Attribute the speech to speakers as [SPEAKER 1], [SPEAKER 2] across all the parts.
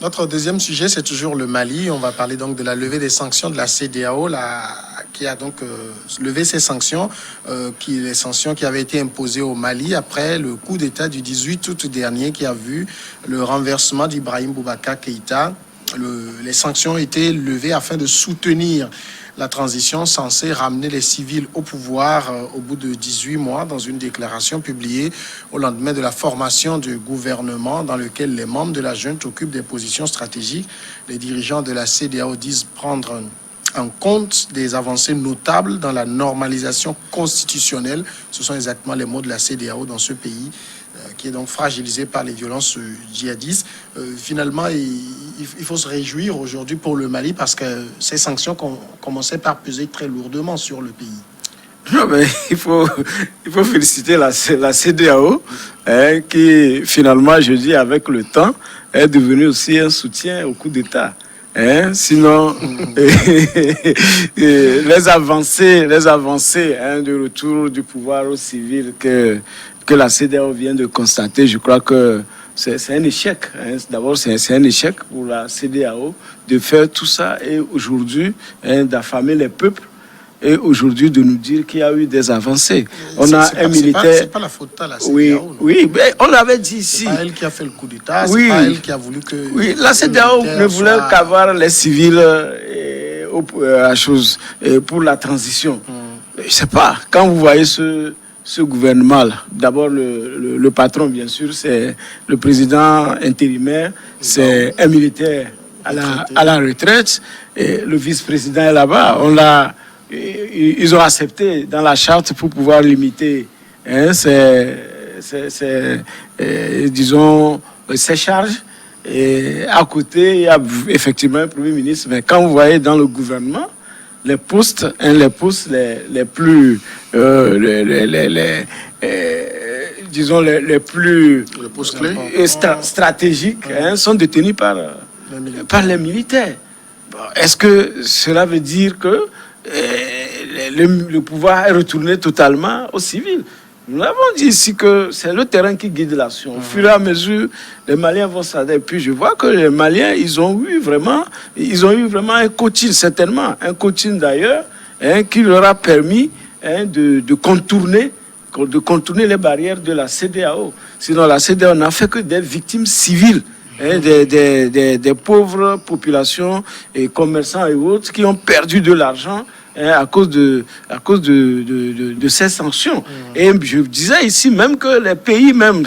[SPEAKER 1] Notre deuxième sujet, c'est toujours le Mali. On va parler donc de la levée des sanctions de la CEDEAO, qui a donc levé ces sanctions, les sanctions qui avaient été imposées au Mali après le coup d'État du 18 août dernier qui a vu le renversement d'Ibrahim Boubacar Keïta. Les sanctions ont été levées afin de soutenir la transition censée ramener les civils au pouvoir au bout de 18 mois dans une déclaration publiée au lendemain de la formation du gouvernement dans lequel les membres de la junte occupent des positions stratégiques. Les dirigeants de la CEDEAO disent prendre en compte des avancées notables dans la normalisation constitutionnelle. Ce sont exactement les mots de la CEDEAO dans ce pays qui est donc fragilisé par les violences djihadistes. Finalement, il faut se réjouir aujourd'hui pour le Mali parce que ces sanctions commençaient par peser très lourdement sur le pays.
[SPEAKER 2] Non, mais il faut féliciter la CEDEAO qui, finalement, je dis, avec le temps, est devenue aussi un soutien au coup d'État. Sinon, les avancées de retour du pouvoir au civil que la CEDEAO vient de constater, je crois que c'est un échec. D'abord, c'est un échec pour la CEDEAO de faire tout ça et aujourd'hui d'affamer les peuples. Et aujourd'hui, de nous dire qu'il y a eu des avancées. On a un militaire.
[SPEAKER 1] C'est pas la faute à la CEDEAO.
[SPEAKER 2] Oui, mais on l'avait dit ici.
[SPEAKER 1] C'est pas elle qui a fait le coup d'État.
[SPEAKER 2] Oui.
[SPEAKER 1] C'est pas elle qui a voulu que.
[SPEAKER 2] Oui, la CEDEAO ne voulait qu'avoir les civils pour la transition. Je ne sais pas. Quand vous voyez ce gouvernement-là, d'abord le patron, bien sûr, c'est le président intérimaire, c'est un militaire à la retraite, et le vice-président est là-bas. Ils ont accepté dans la charte pour pouvoir limiter disons, ses charges. Et à côté, il y a effectivement un Premier ministre. Mais quand vous voyez dans le gouvernement, les postes les plus stratégiques sont détenus par les militaires. Bon, est-ce que cela veut dire que le pouvoir est retourné totalement aux civils? Nous avons dit ici que c'est le terrain qui guide l'action. Au fur et à mesure, les Maliens vont s'adapter. Et puis je vois que les Maliens, ils ont eu vraiment un coaching, certainement. Un coaching d'ailleurs, qui leur a permis de contourner les barrières de la CEDEAO. Sinon, la CEDEAO n'a fait que des victimes civiles. Des pauvres populations et commerçants et autres qui ont perdu de l'argent à cause de ces sanctions. Et je disais ici même que les pays même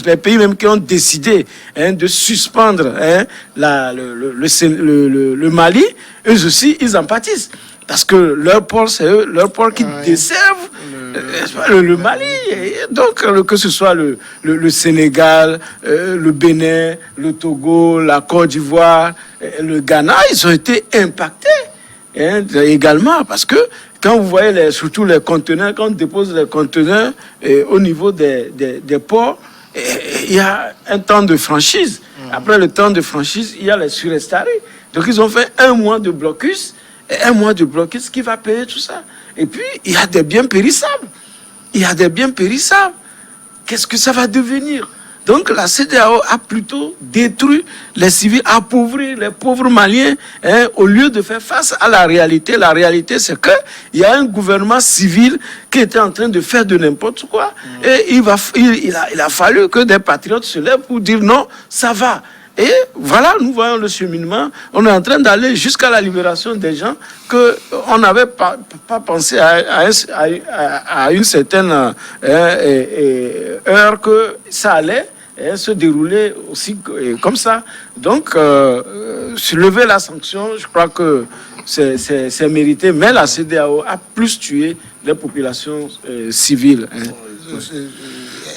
[SPEAKER 2] qui ont décidé de suspendre le Mali, eux aussi, ils en pâtissent. Parce que leur port, c'est eux, leur port qui desservent le Mali. Et donc, que ce soit le Sénégal, le Bénin, le Togo, la Côte d'Ivoire, le Ghana, ils ont été impactés également. Parce que quand vous voyez surtout les conteneurs, quand on dépose les conteneurs au niveau des ports, il y a un temps de franchise. Après le temps de franchise, il y a les surestarés. Donc, ils ont fait un mois de blocus. Un mois de blocus qui va payer tout ça. Et puis, il y a des biens périssables. Qu'est-ce que ça va devenir? Donc, la CEDEAO a plutôt détruit les civils, appauvri les pauvres Maliens, au lieu de faire face à la réalité. La réalité, c'est qu'il y a un gouvernement civil qui était en train de faire de n'importe quoi. Et il a fallu que des patriotes se lèvent pour dire non, ça va. Et voilà, nous voyons le cheminement. On est en train d'aller jusqu'à la libération des gens qu'on n'avait pas pensé à une certaine heure que ça allait se dérouler aussi comme ça. Donc, lever la sanction, je crois que c'est mérité. Mais la CEDEAO a plus tué les populations civiles.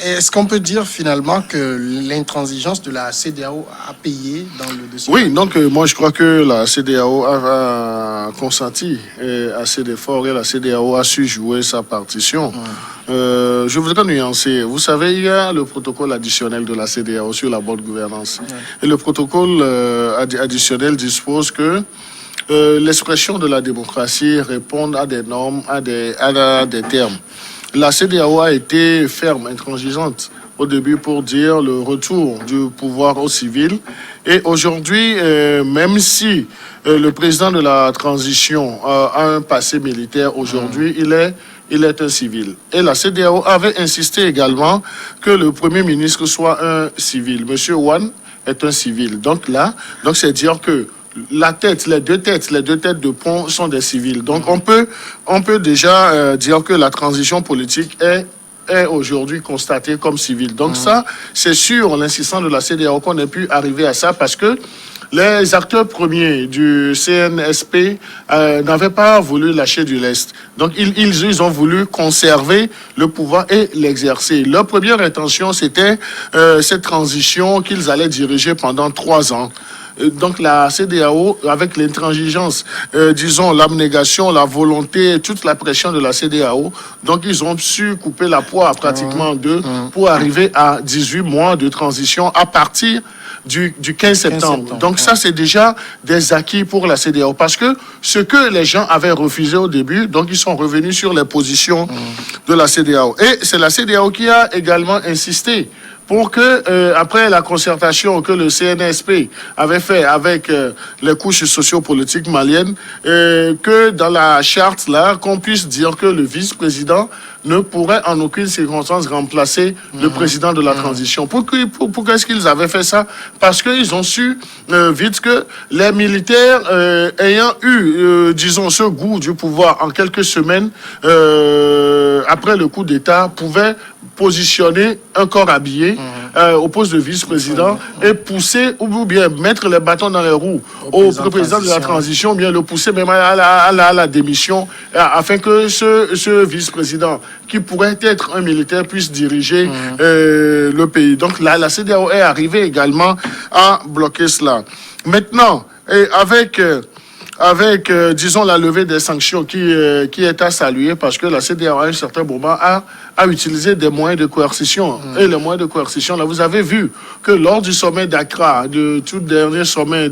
[SPEAKER 1] Est-ce qu'on peut dire finalement que l'intransigeance de la CEDEAO a payé dans le dossier?
[SPEAKER 3] Oui, donc moi je crois que la CEDEAO a consenti assez d'efforts et la CEDEAO a su jouer sa partition. Je voudrais nuancer. Vous savez, il y a le protocole additionnel de la CEDEAO sur la bonne gouvernance. Et le protocole additionnel dispose que l'expression de la démocratie répond à des normes, à des termes. La CEDEAO a été ferme, intransigeante au début pour dire le retour du pouvoir aux civils. Et aujourd'hui, même si le président de la transition a un passé militaire, aujourd'hui, il est un civil. Et la CEDEAO avait insisté également que le Premier ministre soit un civil. Monsieur Wan est un civil. Donc là, c'est dire que les deux têtes de pont sont des civils. Donc on peut déjà dire que la transition politique est aujourd'hui constatée comme civile. Donc ça, c'est sur l'insistance de la CEDEAO qu'on ait pu arriver à ça, parce que les acteurs premiers du CNSP n'avaient pas voulu lâcher du lest. Donc, ils ont voulu conserver le pouvoir et l'exercer. Leur première intention, c'était cette transition qu'ils allaient diriger pendant 3 ans. Donc la CEDEAO, avec l'intransigeance, disons l'abnégation, la volonté, toute la pression de la CEDEAO, donc ils ont su couper la poire pratiquement en deux pour arriver à 18 mois de transition à partir du 15 septembre. Donc ça, c'est déjà des acquis pour la CEDEAO. Parce que ce que les gens avaient refusé au début, donc ils sont revenus sur les positions de la CEDEAO. Et c'est la CEDEAO qui a également insisté pour que, après la concertation que le CNSP avait fait avec les couches sociopolitiques maliennes, que dans la charte, là, qu'on puisse dire que le vice-président ne pourrait en aucune circonstance remplacer le président de la transition. Pourquoi est-ce qu'ils avaient fait ça? Parce qu'ils ont su vite que les militaires, ayant eu, disons, ce goût du pouvoir en quelques semaines, après le coup d'État, pouvaient positionner un corps habillé au poste de vice-président et pousser ou bien mettre les bâtons dans les roues au président de la transition, bien le pousser même à la démission, afin que ce vice-président, qui pourrait être un militaire, puisse diriger le pays. Donc là, la CEDEAO est arrivée également à bloquer cela. Maintenant, avec disons, la levée des sanctions qui est à saluer, parce que la CEDEAO, à un certain moment, a utilisé des moyens de coercition. Et les moyens de coercition, là, vous avez vu que lors du sommet d'Accra, du tout dernier sommet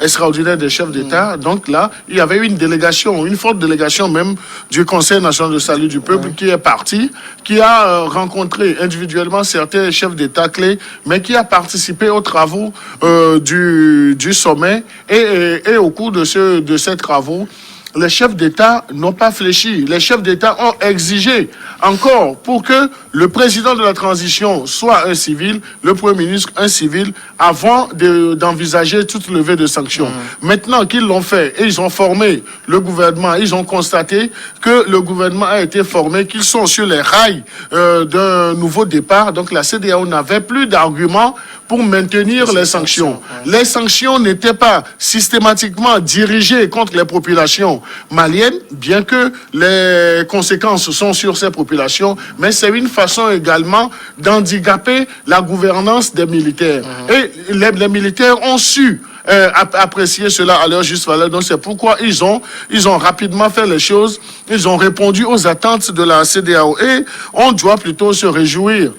[SPEAKER 3] extraordinaire des chefs d'État, donc là, il y avait une délégation, une forte délégation même du Conseil national de salut du peuple qui est partie, qui a rencontré individuellement certains chefs d'État clés, mais qui a participé aux travaux du sommet. Et au cours de ces travaux, les chefs d'État n'ont pas fléchi. Les chefs d'État ont exigé encore pour que le président de la transition soit un civil, le Premier ministre un civil, avant d'envisager toute levée de sanctions. Maintenant qu'ils l'ont fait et ils ont formé le gouvernement, ils ont constaté que le gouvernement a été formé, qu'ils sont sur les rails d'un nouveau départ. Donc la CEDEAO n'avait plus d'arguments pour maintenir les sanctions. Les sanctions n'étaient pas systématiquement dirigées contre les populations maliennes, bien que les conséquences sont sur ces populations, mais c'est une façon également d'handicaper la gouvernance des militaires. Et les militaires ont su apprécier cela à leur juste valeur. Donc c'est pourquoi ils ont rapidement fait les choses. Ils ont répondu aux attentes de la CEDEAO. Et on doit plutôt se réjouir,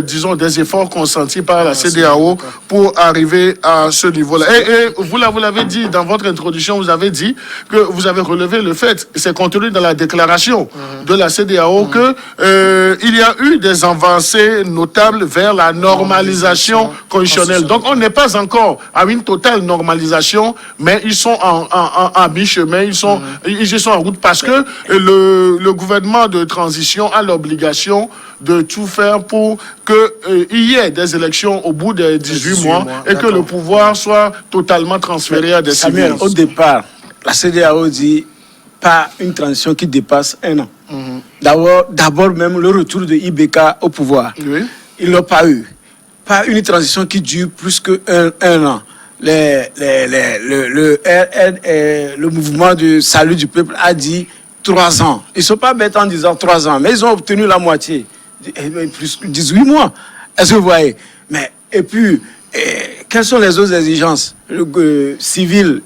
[SPEAKER 3] disons, des efforts consentis par la CEDEAO pour arriver à ce niveau-là. Et vous l'avez dit dans votre introduction, vous avez dit que vous avez relevé le fait, c'est contenu dans la déclaration de la CEDEAO, que il y a eu des avancées notables vers la normalisation constitutionnelle. Donc on n'est pas encore à une totale normalisation, mais ils sont en mi-chemin, ils sont en route, parce que le gouvernement de transition a l'obligation de tout faire pour qu'il y ait des élections au bout des 18 mois et que le pouvoir soit totalement transféré à des civils.
[SPEAKER 2] Au départ, la CEDEAO dit pas une transition qui dépasse 1 an. D'abord même le retour de IBK au pouvoir.
[SPEAKER 3] Oui.
[SPEAKER 2] Ils ne l'ont pas eu. Pas une transition qui dure plus qu'un an. Le mouvement de salut du peuple a dit 3 ans. Ils ne sont pas bêtes en disant 3 ans, mais ils ont obtenu la moitié. Plus 18 mois. Est-ce que vous voyez? Mais, et puis, quelles sont les autres exigences? Le civil,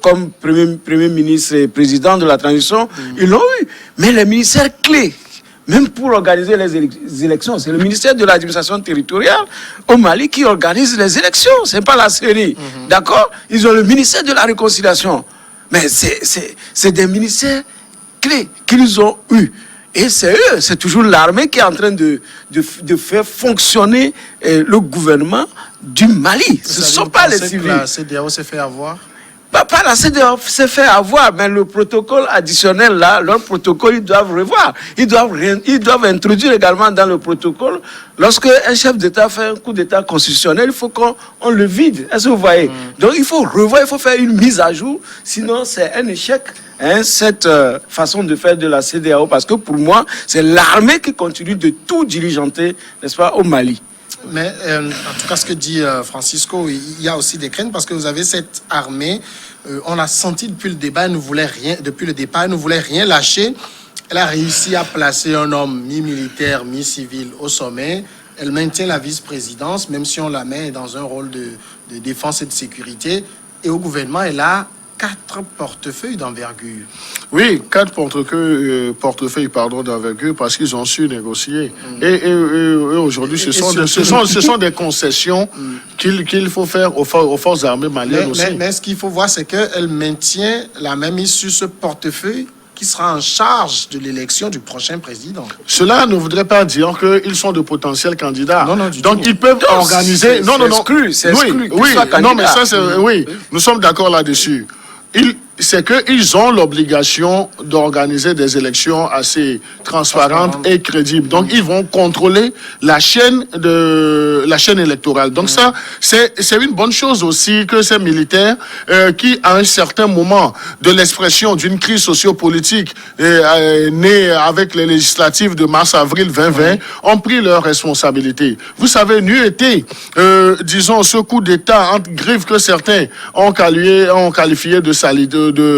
[SPEAKER 2] comme premier ministre et président de la transition, ils l'ont eu. Mais les ministères clés, même pour organiser les élections, c'est le ministère de l'administration territoriale au Mali qui organise les élections. C'est pas la CENI. D'accord? Ils ont le ministère de la réconciliation. Mais c'est des ministères clés qu'ils ont eu. Et c'est eux, c'est toujours l'armée qui est en train de faire fonctionner le gouvernement du Mali. Ce ne sont pas les civils.
[SPEAKER 1] La CEDEAO s'est fait avoir.
[SPEAKER 2] Pas la CEDEAO s'est fait avoir, mais le protocole additionnel, là, leur protocole, ils doivent revoir. Ils doivent introduire également dans le protocole, lorsque un chef d'État fait un coup d'État constitutionnel, il faut qu'on le vide. Est-ce que vous voyez? Donc il faut revoir, il faut faire une mise à jour, sinon c'est un échec. Cette façon de faire de la CEDEAO, parce que pour moi, c'est l'armée qui continue de tout diligenter, n'est-ce pas, au Mali.
[SPEAKER 1] Mais en tout cas, ce que dit Francisco, il y a aussi des craintes parce que vous avez cette armée. On a senti depuis le départ, elle ne voulait rien lâcher. Elle a réussi à placer un homme mi-militaire, mi-civil au sommet. Elle maintient la vice-présidence, même si on la met dans un rôle de défense et de sécurité. Et au gouvernement, elle a 4 portefeuilles d'envergure.
[SPEAKER 3] Oui, 4 portefeuilles d'envergure parce qu'ils ont su négocier. Et aujourd'hui, ce sont des concessions qu'il faut faire aux forces armées maliennes aussi.
[SPEAKER 1] Mais ce qu'il faut voir, c'est qu'elle maintient la même issue, ce portefeuille qui sera en charge de l'élection du prochain président.
[SPEAKER 3] Cela ne voudrait pas dire qu'ils sont de potentiels candidats.
[SPEAKER 1] Non,
[SPEAKER 3] donc ils peuvent organiser...
[SPEAKER 2] C'est exclu.
[SPEAKER 3] Oui, nous sommes d'accord là-dessus. C'est qu'ils ont l'obligation d'organiser des élections assez transparentes et crédibles. Donc, ils vont contrôler la chaîne électorale. Donc, ça, c'est une bonne chose aussi que ces militaires qui, à un certain moment de l'expression d'une crise sociopolitique née avec les législatives de mars-avril 2020, ont pris leurs responsabilités. Vous savez, n'eût été, disons, ce coup d'État entre griffes que certains ont qualifié de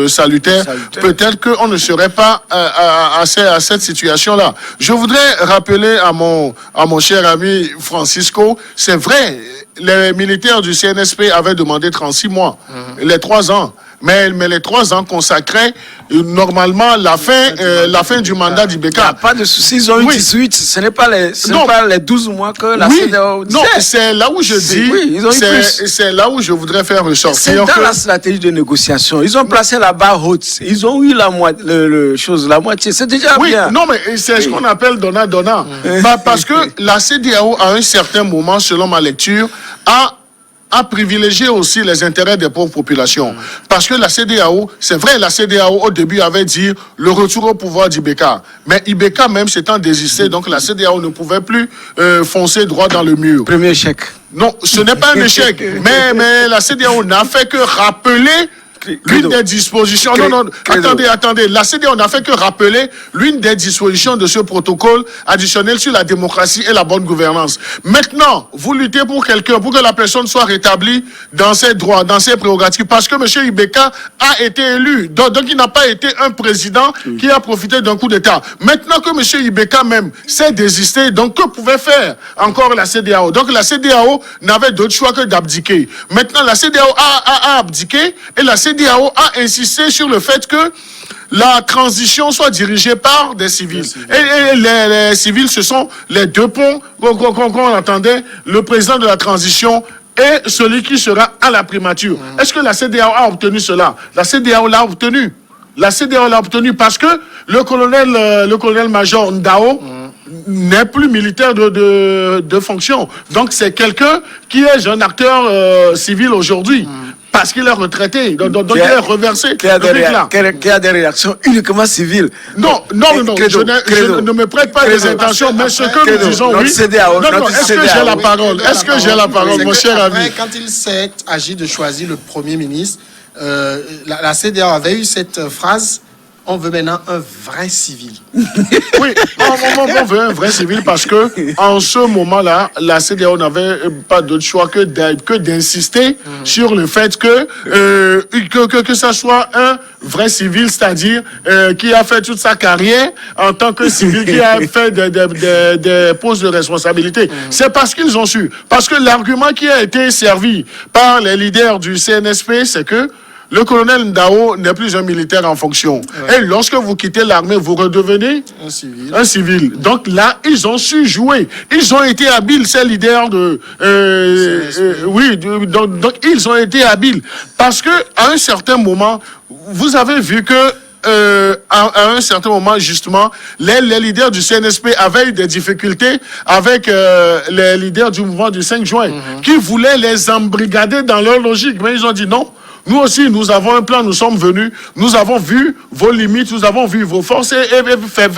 [SPEAKER 3] salutaire, peut-être qu'on ne serait pas à cette situation-là. Je voudrais rappeler à mon cher ami Francisco, c'est vrai, les militaires du CNSP avaient demandé 36 mois, les 3 ans. Mais les 3 ans consacraient normalement la fin du mandat d'Ibeka.
[SPEAKER 2] Il n'y a pas de souci, ils ont eu 18. Ce n'est pas les 12 mois que la CEDEAO disait.
[SPEAKER 3] Non, c'est là où je dis, c'est là où je voudrais faire ressortir.
[SPEAKER 2] C'est dans la stratégie de négociation. Ils ont placé la barre haute. Ils ont eu la moitié. C'est déjà bien.
[SPEAKER 3] Non, mais c'est ce qu'on appelle donnant-donnant. Parce que la CEDEAO, à un certain moment, selon ma lecture, a privilégié aussi les intérêts des pauvres populations. Parce que la CEDEAO, c'est vrai, la CEDEAO au début avait dit le retour au pouvoir d'Ibeka. Mais Ibeka même s'étant désisté, donc la CEDEAO ne pouvait plus foncer droit dans le mur.
[SPEAKER 2] Premier échec.
[SPEAKER 3] Non, ce n'est pas un échec. mais la CEDEAO n'a fait que rappeler l'une des dispositions... Attendez. La CEDEAO n'a fait que rappeler l'une des dispositions de ce protocole additionnel sur la démocratie et la bonne gouvernance. Maintenant, vous luttez pour quelqu'un, pour que la personne soit rétablie dans ses droits, dans ses prérogatives, parce que M. Ibeka a été élu. Donc il n'a pas été un président qui a profité d'un coup d'État. Maintenant que M. Ibeka même s'est désisté, donc que pouvait faire encore la CEDEAO? Donc la CEDEAO n'avait d'autre choix que d'abdiquer. Maintenant, la CEDEAO a abdiqué et la CEDEAO a insisté sur le fait que la transition soit dirigée par des civils. Et les civils, ce sont les 2 ponts qu'on attendait, le président de la transition et celui qui sera à la primature. Est-ce que la CEDEAO a obtenu cela? La CEDEAO l'a obtenu. La CEDEAO l'a obtenu parce que le colonel-major Ndao n'est plus militaire de fonction. Donc c'est quelqu'un qui est un acteur civil aujourd'hui. Parce qu'il est retraité, donc il est reversé.
[SPEAKER 2] Qui a des réactions uniquement civiles.
[SPEAKER 3] Non, je ne me prête pas des intentions, mais ce que nous disons, oui. Est-ce que j'ai la parole? Est-ce que j'ai la parole, mon cher ami?
[SPEAKER 1] Quand il s'est agi de choisir le Premier ministre, la CEDEAO avait eu cette phrase: on veut maintenant un vrai civil.
[SPEAKER 3] Oui, on veut un vrai civil parce que en ce moment-là, la CEDEAO n'avait pas d'autre choix que d'insister sur le fait que ça soit un vrai civil, c'est-à-dire qui a fait toute sa carrière en tant que civil, qui a fait des postes de responsabilité. C'est parce qu'ils ont su. Parce que l'argument qui a été servi par les leaders du CNSP, c'est que le colonel Ndao n'est plus un militaire en fonction. Et lorsque vous quittez l'armée, vous redevenez un civil. Donc là, ils ont su jouer. Ils ont été habiles, ces leaders de... donc ils ont été habiles. Parce que à un certain moment, vous avez vu que à un certain moment, justement, les leaders du CNSP avaient eu des difficultés avec les leaders du mouvement du 5 juin, qui voulaient les embrigader dans leur logique. Mais ils ont dit non. Nous aussi, nous avons un plan, nous sommes venus, nous avons vu vos limites, nous avons vu vos forces et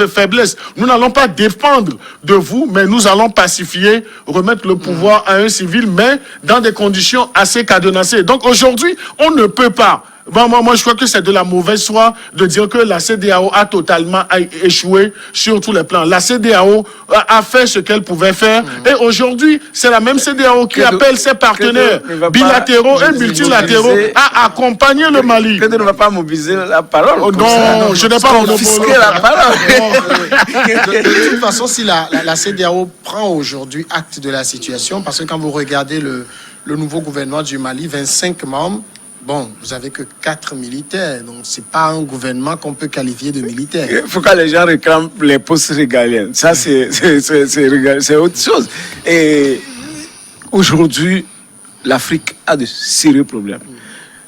[SPEAKER 3] faiblesses. Nous n'allons pas dépendre de vous, mais nous allons pacifier, remettre le pouvoir à un civil, mais dans des conditions assez cadenassées. Donc aujourd'hui, on ne peut pas. Moi, je crois que c'est de la mauvaise foi de dire que la CEDEAO a totalement échoué sur tous les plans. La CEDEAO a fait ce qu'elle pouvait faire. Et aujourd'hui, c'est la même CEDEAO qui appelle ses partenaires bilatéraux et multilatéraux à accompagner le Mali.
[SPEAKER 2] Que ne va pas mobiliser la parole.
[SPEAKER 3] Oh, non, je n'ai pas
[SPEAKER 2] confisqué la parole.
[SPEAKER 1] De toute façon, si la CEDEAO prend aujourd'hui acte de la situation, parce que quand vous regardez le nouveau gouvernement du Mali, 25 membres, bon, vous avez que 4 militaires, donc c'est pas un gouvernement qu'on peut qualifier de militaire.
[SPEAKER 2] Il faut que les gens réclament les postes régaliens. Ça, c'est autre chose. Et aujourd'hui, l'Afrique a de sérieux problèmes.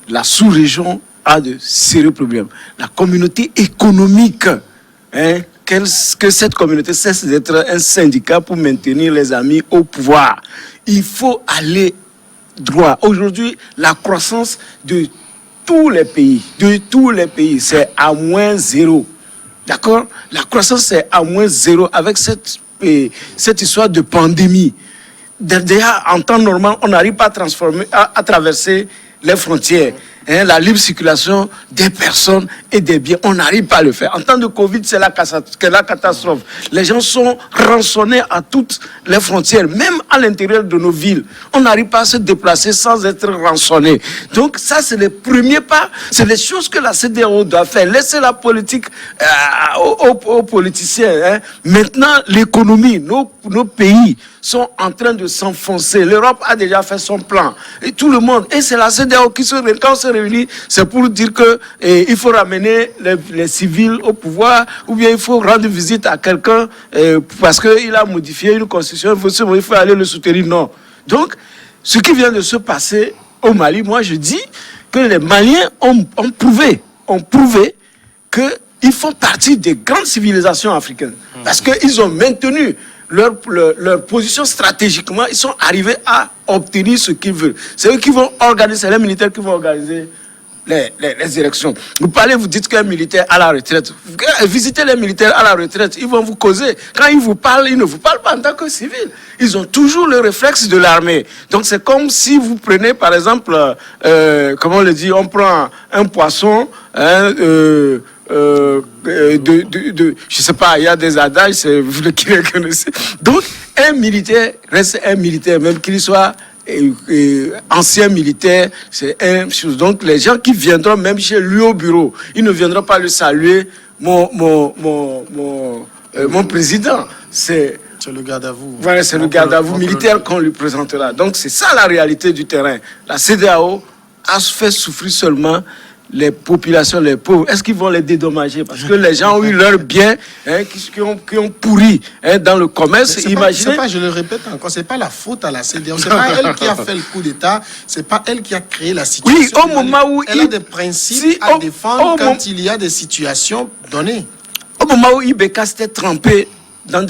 [SPEAKER 2] La sous-région a de sérieux problèmes. La communauté économique, que cette communauté cesse d'être un syndicat pour maintenir les amis au pouvoir. Il faut aller droit. Aujourd'hui, la croissance de tous les pays, c'est à -0. D'accord? La croissance, c'est à -0 avec cette histoire de pandémie. Déjà, en temps normal, on n'arrive pas à traverser les frontières. La libre circulation des personnes et des biens, on n'arrive pas à le faire. En temps de Covid, c'est la catastrophe. Les gens sont rançonnés à toutes les frontières, même à l'intérieur de nos villes. On n'arrive pas à se déplacer sans être rançonné. Donc ça, c'est les premiers pas. C'est les choses que la CEDEAO doit faire. Laissez la politique aux politiciens. Maintenant, l'économie, nos pays sont en train de s'enfoncer. L'Europe a déjà fait son plan. Et tout le monde. Et c'est la CEDEAO qui quand on se réunit, c'est pour dire que il faut ramener les civils au pouvoir, ou bien il faut rendre visite à quelqu'un parce qu'il a modifié une constitution, il faut aller le soutenir. Non. Donc, ce qui vient de se passer au Mali, moi je dis que les Maliens ont prouvé qu'ils font partie des grandes civilisations africaines. Parce qu'ils ont maintenu leur position stratégiquement, ils sont arrivés à obtenir ce qu'ils veulent. C'est eux qui vont organiser, c'est les militaires qui vont organiser les élections. Vous dites qu'un militaire à la retraite, visitez les militaires à la retraite, ils vont vous causer. Quand ils vous parlent, ils ne vous parlent pas en tant que civil. Ils ont toujours le réflexe de l'armée. Donc c'est comme si vous prenez par exemple, comment on le dit, on prend un poisson, je sais pas, il y a des adages, vous qui les connaissez. Donc, un militaire reste un militaire, même qu'il soit ancien militaire, c'est une chose. Donc, les gens qui viendront même chez lui au bureau, ils ne viendront pas le saluer, mon président. C'est
[SPEAKER 1] le garde à vous.
[SPEAKER 2] Voilà, c'est le garde à vous militaire qu'on lui présentera. Donc, c'est ça la réalité du terrain. La CEDEAO a fait souffrir seulement les populations, les pauvres. Est-ce qu'ils vont les dédommager? Parce que les gens ont eu leurs biens qui ont pourri dans le commerce. Imaginez.
[SPEAKER 1] Je le répète encore, c'est pas la faute à la CEDEAO. C'est pas elle qui a fait le coup d'État. C'est pas elle qui a créé la situation.
[SPEAKER 2] Oui, au moment où
[SPEAKER 1] elle a des principes à défendre quand il y a des situations données.
[SPEAKER 2] Au moment où Ibeka s'était trempé dans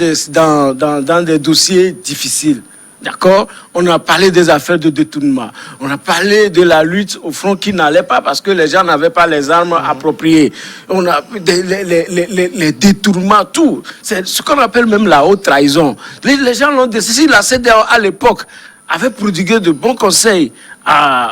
[SPEAKER 2] des dossiers difficiles. D'accord? On a parlé des affaires de détournement. On a parlé de la lutte au front qui n'allait pas parce que les gens n'avaient pas les armes appropriées. On a les détournements, tout. C'est ce qu'on appelle même la haute trahison. Les gens l'ont décidé. La CEDEAO à l'époque avait prodigué de bons conseils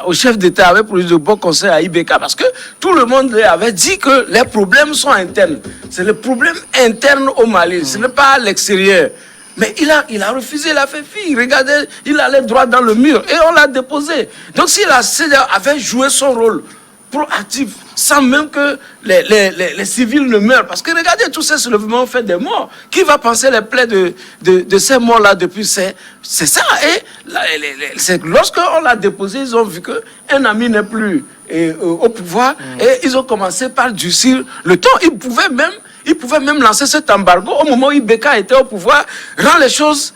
[SPEAKER 2] au chef d'État, avait prodigué de bons conseils à Ibeka parce que tout le monde avait dit que les problèmes sont internes. C'est le problème interne au Mali. Ce n'est pas à l'extérieur. Mais il a refusé, il a fait fi. Regardez, il allait droit dans le mur et on l'a déposé. Donc si la CEDEAO avait joué son rôle proactif, sans même que les civils ne meurent, parce que regardez, tous ces soulèvements ont fait des morts. Qui va penser les plaies de ces morts-là depuis? C'est ça. Et lorsqu'on l'a déposé, ils ont vu qu'un ami n'est plus au pouvoir et ils ont commencé par durcir le ton. Ils pouvaient même lancer cet embargo au moment où Ibeka était au pouvoir, rend les choses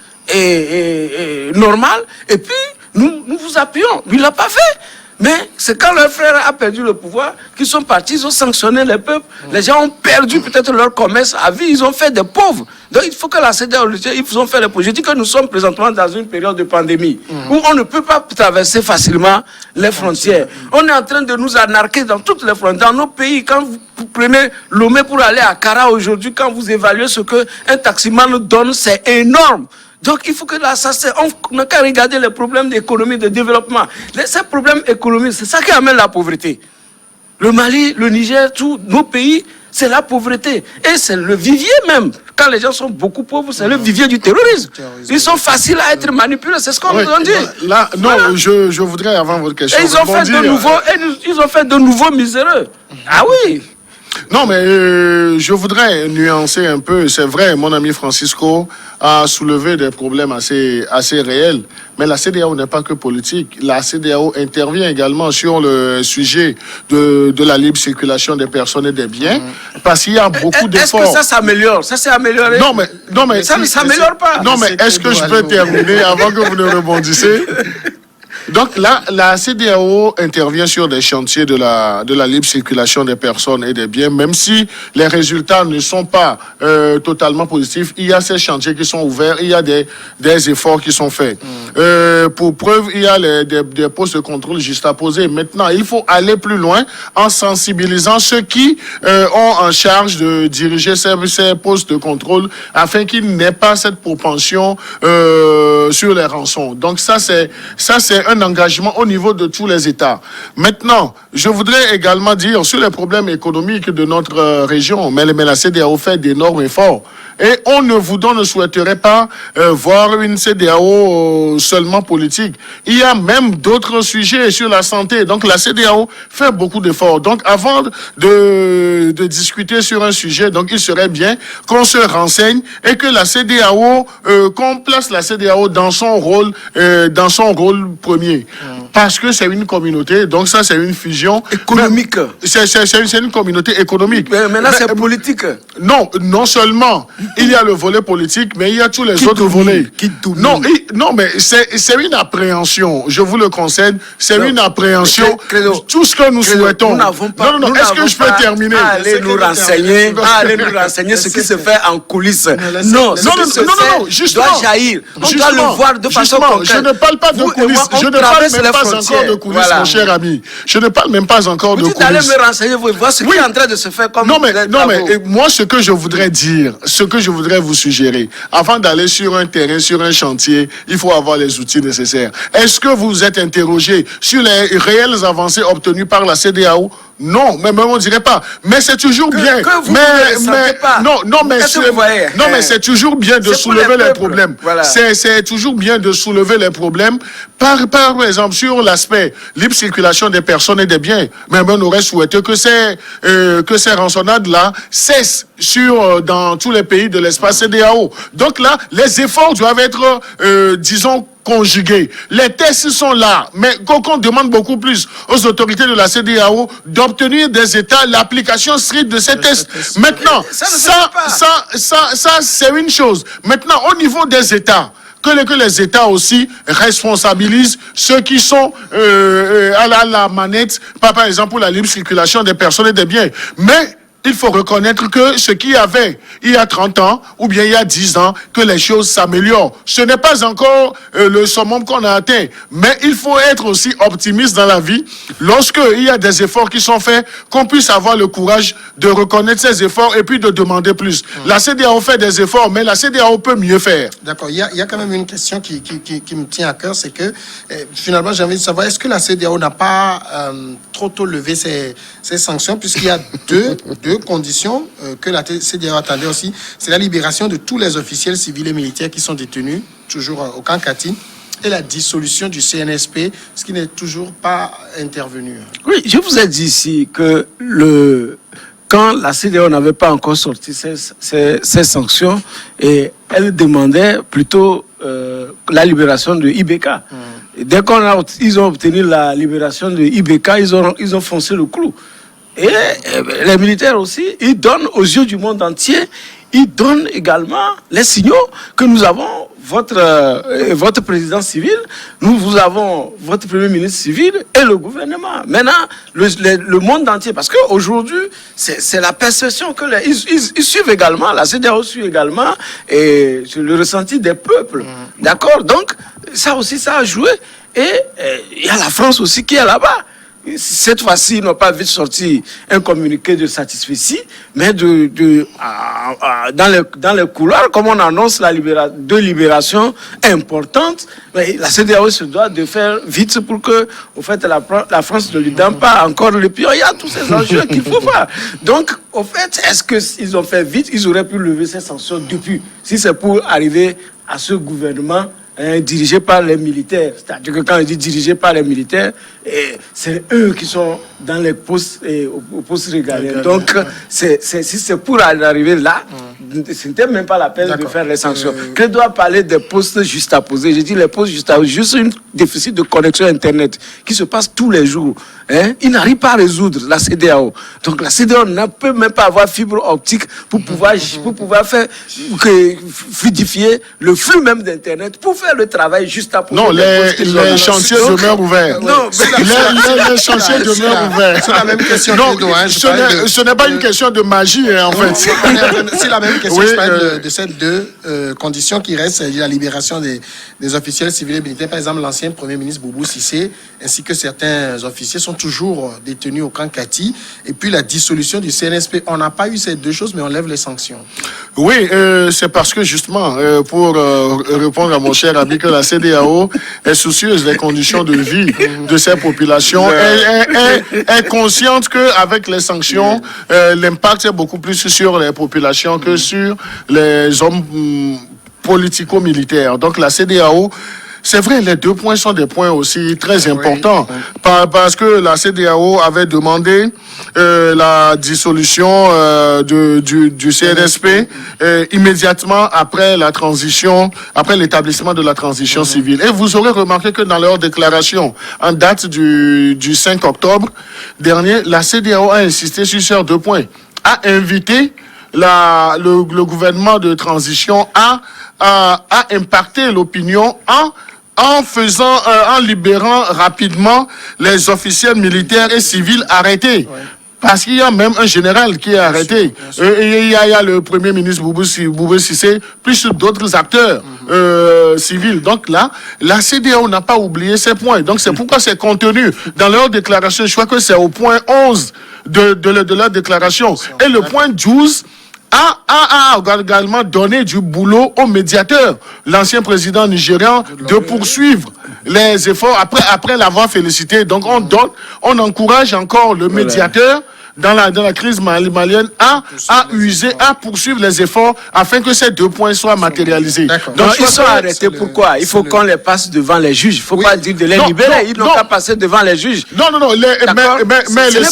[SPEAKER 2] normales, et puis nous vous appuyons. Il ne l'a pas fait. Mais c'est quand leur frère a perdu le pouvoir qu'ils sont partis, ils ont sanctionné les peuples. Les gens ont perdu peut-être leur commerce à vie, ils ont fait des pauvres. Donc il faut que la CEDEAO, ils ont fait les projets. Je dis que nous sommes présentement dans une période de pandémie où on ne peut pas traverser facilement les frontières. On est en train de nous anarquer dans toutes les frontières. Dans nos pays, quand vous prenez Lomé pour aller à Kara aujourd'hui, quand vous évaluez ce qu'un taximan donne, c'est énorme. Donc il faut que là, on n'a qu'à regarder les problèmes d'économie, de développement. Ces problèmes économiques, c'est ça qui amène la pauvreté. Le Mali, le Niger, tous nos pays, c'est la pauvreté. Et c'est le vivier même. Quand les gens sont beaucoup pauvres, c'est le vivier du terrorisme. Ils sont faciles à être manipulés, c'est ce qu'on nous a dit.
[SPEAKER 3] Là, non, voilà. je voudrais, avant votre question,
[SPEAKER 2] et ils ont fait de nouveaux miséreux. Ah oui.
[SPEAKER 3] Non, mais je voudrais nuancer un peu. C'est vrai, mon ami Francisco a soulevé des problèmes assez réels. Mais la CEDEAO n'est pas que politique. La CEDEAO intervient également sur le sujet de la libre circulation des personnes et des biens. Parce qu'il y a beaucoup d'efforts.
[SPEAKER 2] Est-ce que ça s'améliore? Ça s'est amélioré?
[SPEAKER 3] Non, mais
[SPEAKER 2] ça ne s'améliore pas.
[SPEAKER 3] Non, mais est-ce que je peux terminer avant que vous ne rebondissiez? Donc là, la CEDEAO intervient sur des chantiers de la libre circulation des personnes et des biens, même si les résultats ne sont pas totalement positifs. Il y a ces chantiers qui sont ouverts, il y a des efforts qui sont faits. Pour preuve, il y a des postes de contrôle juste à poser. Maintenant, il faut aller plus loin en sensibilisant ceux qui ont en charge de diriger ces postes de contrôle afin qu'ils n'aient pas cette propension sur les rançons. Donc ça, c'est un engagement au niveau de tous les États. Maintenant, je voudrais également dire sur les problèmes économiques de notre région, mais la CEDEAO fait d'énormes efforts. Et on ne souhaiterait pas voir une CEDEAO seulement politique. Il y a même d'autres sujets sur la santé. Donc la CEDEAO fait beaucoup d'efforts. Donc avant de discuter sur un sujet, donc il serait bien qu'on se renseigne et que la CEDEAO, qu'on place la CEDEAO dans son rôle premier. Parce que c'est une communauté, donc ça c'est une fusion
[SPEAKER 2] économique.
[SPEAKER 3] C'est une communauté économique.
[SPEAKER 2] Mais là c'est politique.
[SPEAKER 3] Non seulement il y a le volet politique, mais il y a tous les autres volets. Non, mais c'est une appréhension. Je vous le concède, c'est une appréhension. Tout ce que nous souhaitons.
[SPEAKER 2] Nous n'avons pas.
[SPEAKER 3] Non. Est-ce que je peux terminer?
[SPEAKER 2] Allez nous renseigner ce qui se fait en coulisses. Non,
[SPEAKER 3] justement.
[SPEAKER 2] Doit jaillir. On doit le voir de façon concrète.
[SPEAKER 3] Je ne parle pas de coulisses. Je ne parle même pas encore de coulisses, mon cher ami. Je ne parle même pas encore de coulisses.
[SPEAKER 2] Vous allez me renseigner, vous voir ce qui est en train de se faire comme.
[SPEAKER 3] Non, mais moi, ce que je voudrais dire, ce que je voudrais vous suggérer, avant d'aller sur un terrain, sur un chantier, il faut avoir les outils nécessaires. Est-ce que vous êtes interrogé sur les réelles avancées obtenues par la CEDEAO? Non, mais on ne dirait pas. Mais c'est toujours bien. Mais c'est toujours bien de soulever les problèmes. Voilà. C'est toujours bien de soulever les problèmes. Par exemple, sur l'aspect libre circulation des personnes et des biens. Mais on aurait souhaité que ces rançonnades-là cessent dans tous les pays de l'espace CEDEAO. Donc là, les efforts doivent être, disons, conjugués. Les tests sont là, mais qu'on demande beaucoup plus aux autorités de la CEDEAO d'obtenir des États l'application stricte de ces tests. Maintenant, ça c'est une chose. Maintenant, au niveau des États, que les États aussi responsabilisent ceux qui sont à la manette, par exemple pour la libre circulation des personnes et des biens. Mais il faut reconnaître que ce qu'il y avait il y a 30 ans ou bien il y a 10 ans, que les choses s'améliorent. Ce n'est pas encore le summum qu'on a atteint, mais il faut être aussi optimiste dans la vie. Lorsqu'il y a des efforts qui sont faits, qu'on puisse avoir le courage de reconnaître ces efforts et puis de demander plus. La CEDEAO fait des efforts, mais la CEDEAO peut mieux faire.
[SPEAKER 1] D'accord. Il y a quand même une question qui me tient à cœur, c'est que finalement j'ai envie de savoir, est-ce que la CEDEAO n'a pas trop tôt levé ces sanctions, puisqu'il y a deux conditions que la CEDEAO attendait aussi, c'est la libération de tous les officiels civils et militaires qui sont détenus, toujours au camp Kati, et la dissolution du CNSP, ce qui n'est toujours pas intervenu.
[SPEAKER 2] Oui, je vous ai dit ici que quand la CEDEAO n'avait pas encore sorti ces sanctions, et elle demandait plutôt la libération de IBK. Et dès qu'ils ont obtenu la libération de IBK, ils ont foncé le clou. Et les militaires aussi, ils donnent aux yeux du monde entier, ils donnent également les signaux que nous avons votre président civil, vous avons votre premier ministre civil et le gouvernement. Maintenant, le monde entier, parce qu'aujourd'hui, c'est la perception que ils suivent également, la CEDEAO suit également, et le ressenti des peuples. D'accord? Donc, ça aussi, ça a joué. Et il y a la France aussi qui est là-bas. Cette fois-ci, ils n'ont pas vite sorti un communiqué de satisfecit, mais dans les couloirs, comme on annonce deux libérations importantes, la CEDEAO se doit de faire vite pour que, au fait, la France ne lui donne pas encore le pion. Il y a tous ces enjeux qu'il faut faire. Donc, au fait, est-ce qu'ils ont fait vite? Ils auraient pu lever ces sanctions depuis. Si c'est pour arriver à ce gouvernement dirigé par les militaires. C'est-à-dire que quand je dis dirigé par les militaires, c'est eux qui sont dans les postes aux postes régaliens. Donc, si c'est pour arriver là, ce n'était même pas la peine de faire les sanctions. Que doit parler des postes juxtaposés? Je dis les postes juxtaposés, juste un déficit de connexion Internet qui se passe tous les jours. Ils n'arrivent pas à résoudre la CEDEAO. Donc la CEDEAO ne peut même pas avoir fibre optique pour pouvoir faire fluidifier le flux même d'Internet pour faire le travail juste à
[SPEAKER 3] Non, les chantiers demeurent ouverts.
[SPEAKER 2] Non,
[SPEAKER 3] les chantiers demeurent ouverts.
[SPEAKER 1] C'est la même question.
[SPEAKER 3] Non, ce n'est pas une question de magie, en fait.
[SPEAKER 1] C'est la même question. Je parle de ces deux conditions qui restent, c'est la libération des officiels civils et militaires. Par exemple, l'ancien Premier ministre Boubou Cissé, ainsi que certains officiers sont toujours détenus au camp Kati. Et puis la dissolution du CNSP. On n'a pas eu ces deux choses, mais on lève les sanctions.
[SPEAKER 3] Oui, c'est parce que justement, pour répondre à mon cher ami, que la CEDEAO est soucieuse des conditions de vie de ces populations, est consciente qu'avec les sanctions, l'impact est beaucoup plus sur les populations que sur les hommes politico-militaires. Donc la CEDEAO, c'est vrai, les 2 points sont des points aussi très importants, parce que la CEDEAO avait demandé la dissolution du CNSP immédiatement après la transition, après l'établissement de la transition civile. Et vous aurez remarqué que dans leur déclaration en date du 5 octobre dernier, la CEDEAO a insisté sur ces 2 points, a invité le gouvernement de transition à impacter l'opinion en libérant rapidement les officiels militaires et civils arrêtés. Parce qu'il y a même un général qui est arrêté. Et il y a le Premier ministre Boubou Cissé, plus d'autres acteurs civils. Donc là, la CEDEAO n'a pas oublié ces points. Donc c'est pourquoi c'est contenu dans leur déclaration. Je crois que c'est au point 11 de leur déclaration. Et le point 12... a également donné du boulot au médiateur, l'ancien président nigérian, de poursuivre les efforts après l'avoir félicité. Donc on encourage encore le médiateur dans la crise malienne à poursuivre les efforts afin que ces 2 points soient matérialisés.
[SPEAKER 2] Donc ils sont arrêtés. Pourquoi? Il faut qu'on les passe devant les juges. Il ne faut pas dire de les libérer. Ils n'ont qu'à passer devant les juges.
[SPEAKER 3] Non. Mais le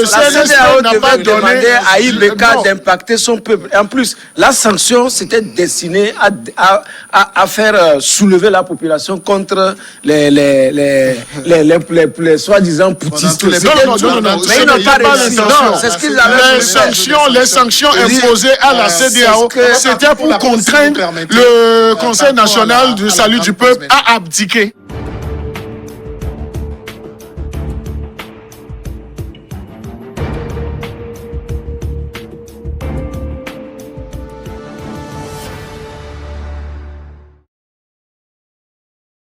[SPEAKER 3] CNSP n'a pas donné
[SPEAKER 2] à IBK d'impacter son peuple. En plus, la sanction, c'était destiné à faire soulever la population contre les soi-disant poutistes.
[SPEAKER 3] Non.
[SPEAKER 2] Ils n'ont pas réussi. Non, c'est ce qu'ils avaient
[SPEAKER 3] les sanctions imposées à la CEDEAO, c'était pour contraindre le Conseil national du salut du peuple à abdiquer.